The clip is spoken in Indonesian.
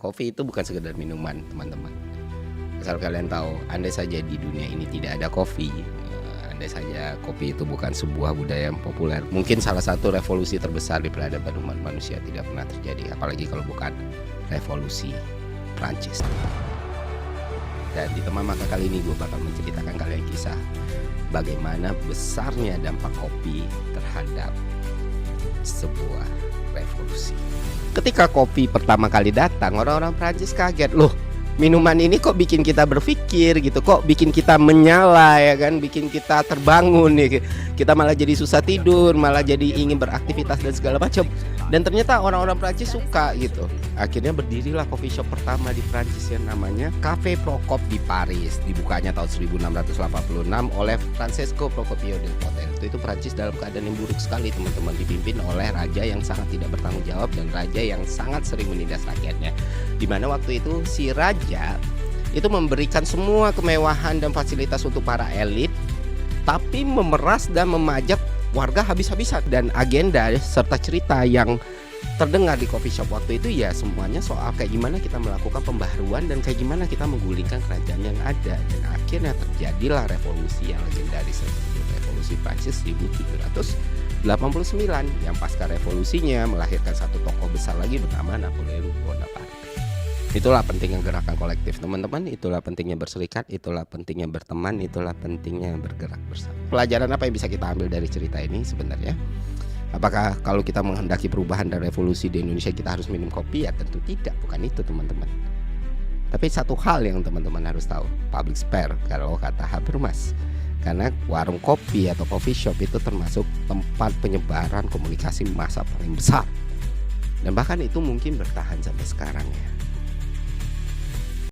Kopi itu bukan sekedar minuman, teman-teman. Asal kalian tahu, andai saja di dunia ini tidak ada kopi, andai saja kopi itu bukan sebuah budaya yang populer, mungkin salah satu revolusi terbesar di peradaban umat manusia tidak pernah terjadi, apalagi kalau bukan revolusi Prancis. Dan di teman maka kali ini gue bakal menceritakan kalian kisah bagaimana besarnya dampak kopi terhadap sebuah revolusi. Ketika kopi pertama kali datang, orang-orang Prancis kaget, loh, minuman ini kok bikin kita berpikir gitu, kok bikin kita menyala ya kan, bikin kita terbangun ya. Kita malah jadi susah tidur, malah jadi ingin beraktivitas dan segala macam. Dan ternyata orang-orang Prancis suka gitu. Akhirnya berdirilah coffee shop pertama di Prancis yang namanya Cafe Procop di Paris. Dibukanya tahun 1686 oleh Francesco Procopio del Portel. Itu Prancis dalam keadaan yang buruk sekali, teman-teman, dipimpin oleh raja yang sangat tidak bertanggung jawab dan raja yang sangat sering menindas rakyatnya. Dimana waktu itu si raja itu memberikan semua kemewahan dan fasilitas untuk para elit, tapi memeras dan memajak warga habis-habisan. Dan agenda serta cerita yang terdengar di coffee shop waktu itu ya semuanya soal kayak gimana kita melakukan pembaharuan dan kayak gimana kita menggulingkan kerajaan yang ada. Dan akhirnya terjadilah revolusi yang legendaris, revolusi Prancis 1789, yang pasca revolusinya melahirkan satu tokoh besar lagi bernama Napoleon Bonaparte. Itulah pentingnya gerakan kolektif, teman-teman. Itulah pentingnya berserikat, itulah pentingnya berteman, itulah pentingnya bergerak bersama. Pelajaran apa yang bisa kita ambil dari cerita ini sebenarnya? Apakah kalau kita menghendaki perubahan dan revolusi di Indonesia kita harus minum kopi? Ya tentu tidak, bukan itu, teman-teman. Tapi satu hal yang teman-teman harus tahu, public spare kalau kata Habermas. Karena warung kopi atau coffee shop itu termasuk tempat penyebaran komunikasi massa paling besar. Dan bahkan itu mungkin bertahan sampai sekarang ya.